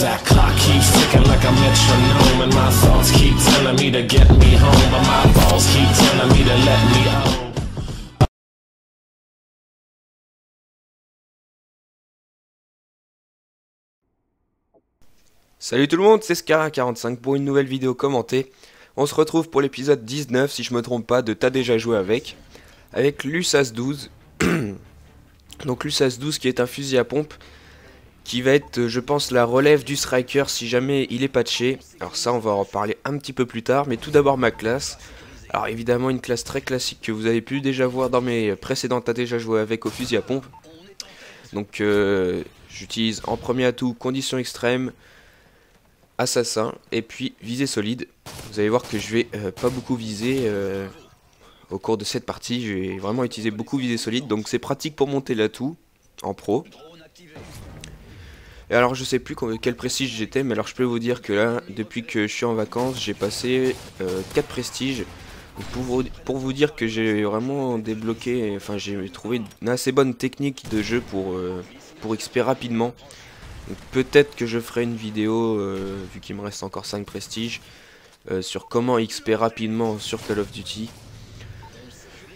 that clock keeps ticking like a metronome, and my thoughts keep telling me to get me home, but my balls keep telling me to let me home. Salut tout le monde, c'est Scara45 pour une nouvelle vidéo commentée. On se retrouve pour l'épisode 19, si je me trompe pas, de T'as déjà joué avec l'USAS 12. Donc l'USAS 12 qui est un fusil à pompe qui va être, je pense, la relève du Striker si jamais il est patché. Alors ça, on va en parler un petit peu plus tard, mais tout d'abord ma classe. Alors évidemment une classe très classique que vous avez pu déjà voir dans mes précédents T'as déjà joué avec au fusil à pompe. Donc j'utilise en premier atout conditions extrêmes, assassin et puis visée solide. Vous allez voir que je vais pas beaucoup viser au cours de cette partie. Je vais vraiment utiliser beaucoup visée solide, donc c'est pratique pour monter l'atout en pro. Et alors je sais plus quel prestige j'étais, mais alors je peux vous dire que là, depuis que je suis en vacances, j'ai passé 4 prestiges. Pour vous dire que j'ai vraiment débloqué, enfin j'ai trouvé une assez bonne technique de jeu pour XP rapidement. Peut-être que je ferai une vidéo, vu qu'il me reste encore 5 prestiges, sur comment XP rapidement sur Call of Duty.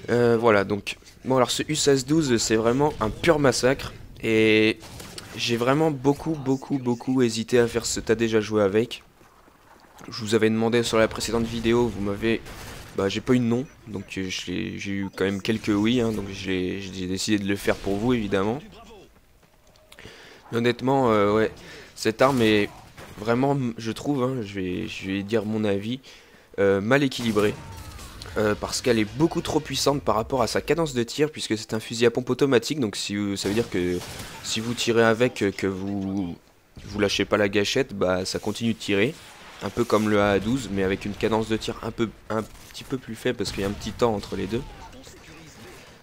Voilà, donc bon, alors ce USAS 12 c'est vraiment un pur massacre, et j'ai vraiment beaucoup hésité à faire ce T'as déjà joué avec. Je vous avais demandé sur la précédente vidéo, vous m'avez... Bah j'ai pas eu de nom, donc j'ai eu quand même quelques oui, hein, donc j'ai décidé de le faire pour vous évidemment. Mais honnêtement, ouais, cette arme est vraiment, je trouve, hein, je vais dire mon avis, mal équilibrée. Parce qu'elle est beaucoup trop puissante par rapport à sa cadence de tir, puisque c'est un fusil à pompe automatique. Donc ça veut dire que si vous tirez avec, que vous lâchez pas la gâchette, bah ça continue de tirer. Un peu comme le AA12, mais avec une cadence de tir un petit peu plus faible, parce qu'il y a un petit temps entre les deux.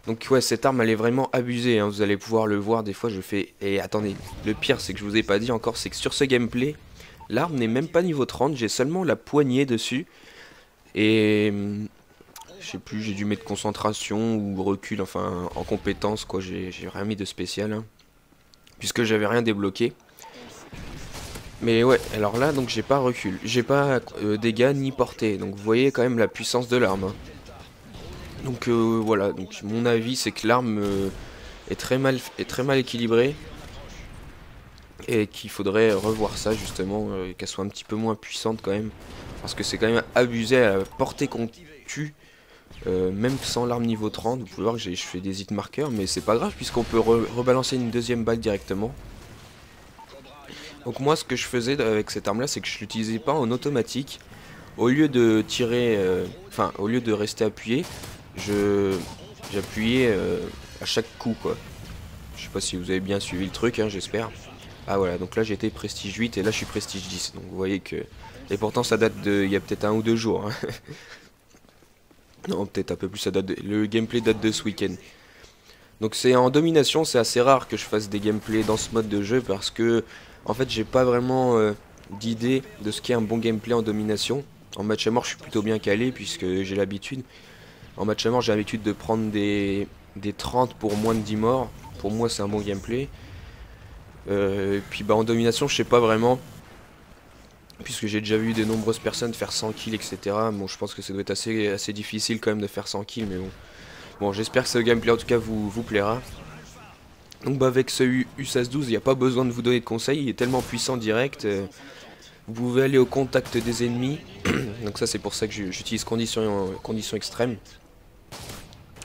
Donc ouais, cette arme elle est vraiment abusée, hein. Vous allez pouvoir le voir, des fois je fais... Et attendez, le pire c'est que je vous ai pas dit encore, c'est que sur ce gameplay, l'arme n'est même pas niveau 30, j'ai seulement la poignée dessus. Et... je sais plus, j'ai dû mettre concentration ou recul, enfin en compétence quoi, j'ai rien mis de spécial, hein, puisque j'avais rien débloqué. Mais ouais, alors là donc j'ai pas recul, j'ai pas dégâts ni portée, donc vous voyez quand même la puissance de l'arme, hein. Donc voilà, donc mon avis c'est que l'arme est très mal équilibrée, et qu'il faudrait revoir ça justement, qu'elle soit un petit peu moins puissante quand même, parce que c'est quand même abusé à la portée qu'on tue, même sans l'arme niveau 30. Vous pouvez voir que je fais des hit markers, mais c'est pas grave puisqu'on peut rebalancer une deuxième balle directement. Donc moi ce que je faisais avec cette arme là, c'est que je l'utilisais pas en automatique. Au lieu de tirer, enfin au lieu de rester appuyé, j'appuyais à chaque coup quoi. Je sais pas si vous avez bien suivi le truc, hein, j'espère. Ah voilà, donc là j'étais prestige 8 et là je suis prestige 10. Donc vous voyez que... Et pourtant ça date de... il y a peut-être 1 ou 2 jours, hein. Non, peut-être un peu plus, le gameplay date de ce week-end. Donc c'est en domination, c'est assez rare que je fasse des gameplays dans ce mode de jeu, parce que en fait j'ai pas vraiment d'idée de ce qu'est un bon gameplay en domination. En match à mort je suis plutôt bien calé puisque j'ai l'habitude. En match à mort j'ai l'habitude de prendre des 30 pour moins de 10 morts. Pour moi c'est un bon gameplay. Puis bah en domination je sais pas vraiment, puisque j'ai déjà vu de nombreuses personnes faire 100 kills etc. Bon je pense que ça doit être assez difficile quand même de faire 100 kills, mais bon. Bon j'espère que ce gameplay en tout cas vous plaira. Donc bah avec ce USAS 12 il n'y a pas besoin de vous donner de conseils, il est tellement puissant direct. Vous pouvez aller au contact des ennemis. Donc ça c'est pour ça que j'utilise conditions extrêmes.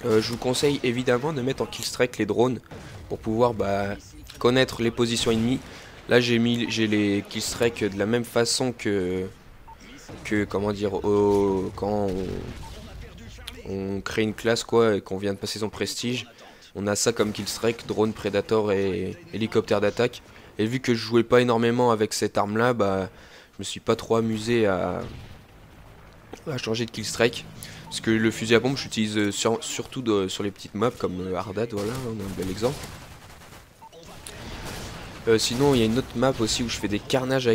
Je vous conseille évidemment de mettre en killstrike les drones pour pouvoir connaître les positions ennemies. Là j'ai les killstrike de la même façon que comment dire, quand on crée une classe quoi, et qu'on vient de passer son prestige. On a ça comme killstrike, drone, predator et hélicoptère d'attaque. Et vu que je jouais pas énormément avec cette arme là, je me suis pas trop amusé à changer de killstrike. Parce que le fusil à pompe j'utilise surtout sur les petites maps comme Ardat, voilà, on a un bel exemple. Sinon il y a une autre map aussi où je fais des carnages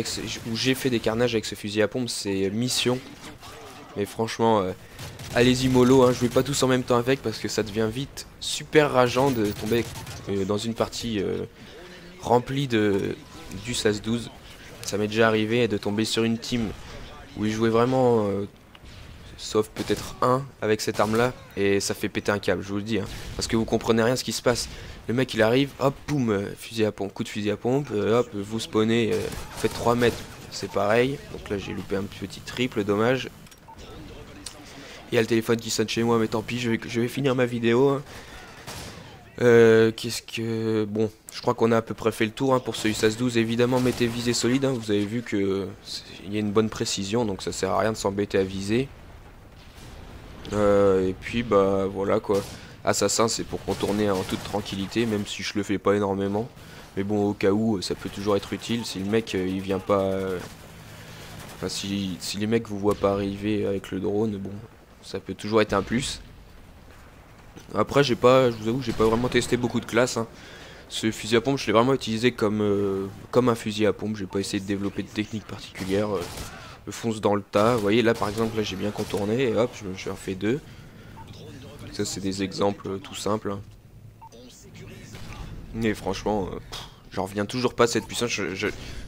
où j'ai fait des carnages avec ce fusil à pompe, c'est Mission. Mais franchement, allez-y mollo, hein, jouez pas tous en même temps avec, parce que ça devient vite super rageant de tomber dans une partie remplie du SAS 12. Ça m'est déjà arrivé de tomber sur une team où ils jouaient vraiment, sauf peut-être un avec cette arme là, et ça fait péter un câble, je vous le dis, hein, parce que vous comprenez rien ce qui se passe. Le mec il arrive, hop, boum, fusil à pompe, coup de fusil à pompe, hop, vous spawnez, vous faites 3 mètres, c'est pareil. Donc là j'ai loupé un petit triple, dommage. Il y a le téléphone qui sonne chez moi, mais tant pis, je vais finir ma vidéo. Hein. Qu'est-ce que... Bon, je crois qu'on a à peu près fait le tour hein, pour ce USAS 12. Évidemment, mettez visée solide. Hein. Vous avez vu que il y a une bonne précision, donc ça sert à rien de s'embêter à viser. Et puis, bah voilà quoi. Assassin, c'est pour contourner en toute tranquillité, même si je le fais pas énormément. Mais bon, au cas où, ça peut toujours être utile. Si le mec, il vient pas... Enfin, si les mecs vous voient pas arriver avec le drone, bon, ça peut toujours être un plus. Après, je vous avoue, j'ai pas vraiment testé beaucoup de classes. Hein. Ce fusil à pompe, je l'ai vraiment utilisé comme un fusil à pompe. J'ai pas essayé de développer de technique particulière. Je fonce dans le tas. Vous voyez, là par exemple, là j'ai bien contourné. Et hop, j'en fais 2. Ça, c'est des exemples tout simples. Hein. Mais franchement, j'en reviens toujours pas à cette puissance.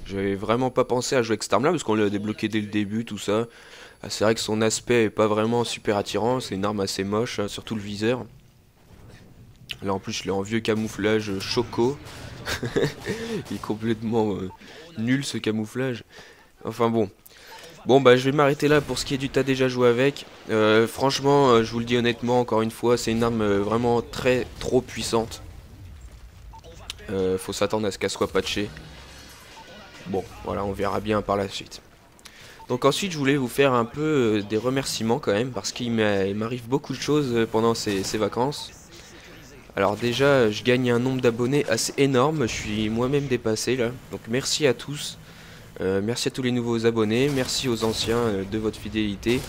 J'avais vraiment pas pensé à jouer avec cette arme là parce qu'on l'a débloqué dès le début, tout ça. C'est vrai que son aspect est pas vraiment super attirant. C'est une arme assez moche, hein, surtout le viseur. Là en plus je l'ai en vieux camouflage choco. Il est complètement nul ce camouflage. Enfin bon. Bon bah je vais m'arrêter là pour ce qui est du tas déjà joué avec. Franchement je vous le dis honnêtement encore une fois, c'est une arme vraiment trop puissante. Faut s'attendre à ce qu'elle soit patchée. Bon voilà, on verra bien par la suite. Donc ensuite je voulais vous faire un peu des remerciements quand même, parce qu'il m'arrive beaucoup de choses pendant ces vacances. Alors déjà, je gagne un nombre d'abonnés assez énorme, je suis moi-même dépassé là. Donc merci à tous, merci à tous les nouveaux abonnés, merci aux anciens de votre fidélité.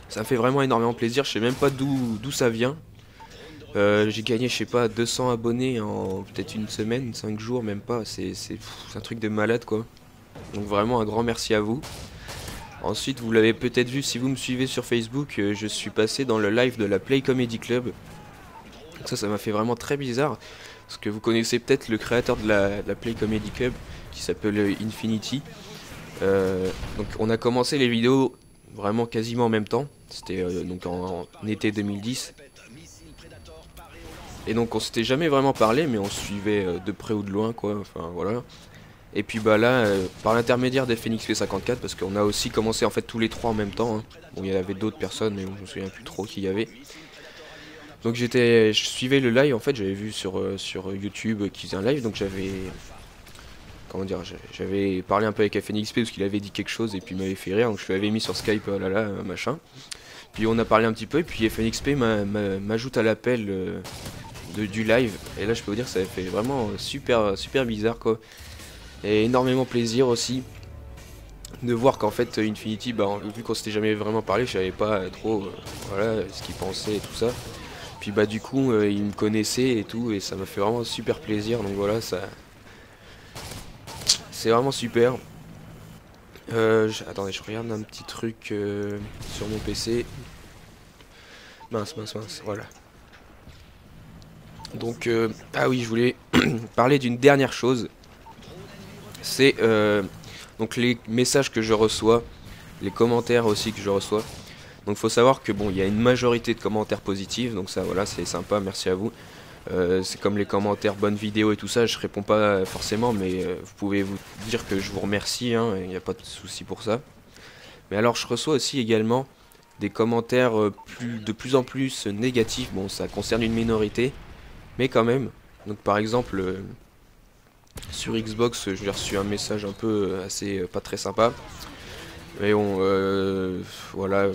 Ça me fait vraiment énormément plaisir, je sais même pas d'où ça vient. J'ai gagné, je sais pas, 200 abonnés en peut-être une semaine, 5 jours, même pas, c'est un truc de malade quoi. Donc vraiment un grand merci à vous. Ensuite, vous l'avez peut-être vu si vous me suivez sur Facebook, je suis passé dans le live de la Play Comedy Club. Ça m'a fait vraiment très bizarre, parce que vous connaissez peut-être le créateur de la Play Comedy Club, qui s'appelle Infinity. Donc on a commencé les vidéos vraiment quasiment en même temps, c'était donc en été 2010. Et donc on s'était jamais vraiment parlé, mais on se suivait de près ou de loin quoi, enfin voilà. Et puis bah là, par l'intermédiaire des Phoenix P54, parce qu'on a aussi commencé en fait tous les trois en même temps. Hein. Bon, il y avait d'autres personnes, mais je me souviens plus trop qui y avait. Donc je suivais le live en fait, j'avais vu sur YouTube qu'il faisait un live, donc comment dire, j'avais parlé un peu avec FNXP parce qu'il avait dit quelque chose et puis il m'avait fait rire, donc je l'avais mis sur Skype, oh là là, machin. Puis on a parlé un petit peu et puis FNXP m'ajoute à l'appel du live, et là je peux vous dire que ça fait vraiment super bizarre quoi. Et énormément plaisir aussi de voir qu'en fait Infinity, bah, vu qu'on s'était jamais vraiment parlé, je savais pas trop voilà, ce qu'il pensait et tout ça. Puis bah du coup il me connaissait et tout, et ça m'a fait vraiment super plaisir, donc voilà, ça c'est vraiment super. Attendez, je regarde un petit truc sur mon PC. Mince, voilà. Donc ah oui, je voulais parler d'une dernière chose. C'est donc les messages que je reçois, les commentaires aussi que je reçois. Donc faut savoir que bon, il y a une majorité de commentaires positifs, donc ça voilà, c'est sympa, merci à vous. C'est comme les commentaires bonne vidéo et tout ça, je réponds pas forcément, mais vous pouvez vous dire que je vous remercie, hein, il n'y a pas de souci pour ça. Mais alors je reçois aussi également des commentaires de plus en plus négatifs. Bon, ça concerne une minorité, mais quand même. Donc par exemple sur Xbox, j'ai reçu un message un peu assez pas très sympa. Mais bon, voilà,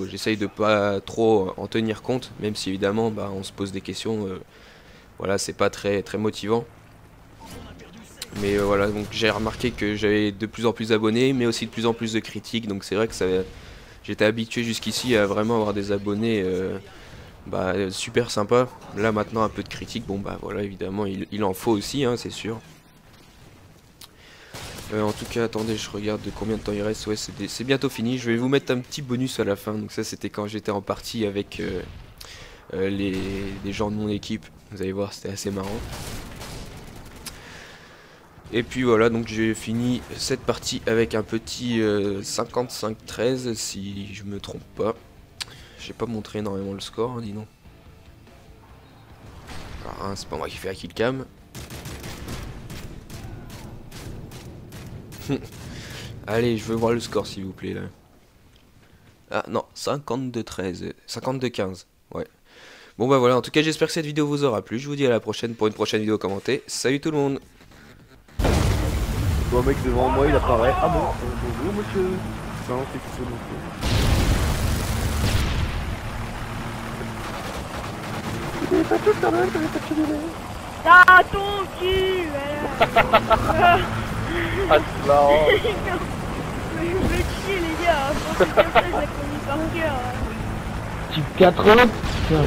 j'essaye de pas trop en tenir compte, même si évidemment bah, on se pose des questions, voilà, c'est pas très motivant. Mais voilà, donc j'ai remarqué que j'avais de plus en plus d'abonnés, mais aussi de plus en plus de critiques, donc c'est vrai que j'étais habitué jusqu'ici à vraiment avoir des abonnés bah, super sympas. Là maintenant un peu de critiques, bon bah voilà, évidemment il en faut aussi, hein, c'est sûr. En tout cas, attendez, je regarde de combien de temps il reste. Ouais, c'est bientôt fini. Je vais vous mettre un petit bonus à la fin. Donc ça, c'était quand j'étais en partie avec les gens de mon équipe. Vous allez voir, c'était assez marrant. Et puis voilà, donc j'ai fini cette partie avec un petit 55-13 si je me trompe pas. J'ai pas montré énormément le score, hein, dis donc. Alors, hein, c'est pas moi qui fais la killcam. Allez, je veux voir le score s'il vous plaît là. Ah non, 52-13, 52-15, ouais. Bon bah voilà, en tout cas j'espère que cette vidéo vous aura plu. Je vous dis à la prochaine pour une prochaine vidéo commentée. Salut tout le monde. Un mec devant moi il apparaît. Ah bon, bonjour monsieur. Non, c'est plutôt monsieur. Pas tout quand même, t'avais pas de chevalier. Ah ton cul. Ah c'est marrant. Mais je vais chier les gars. Pour que ça, je l'ai connu par cœur. Type 80. Putain,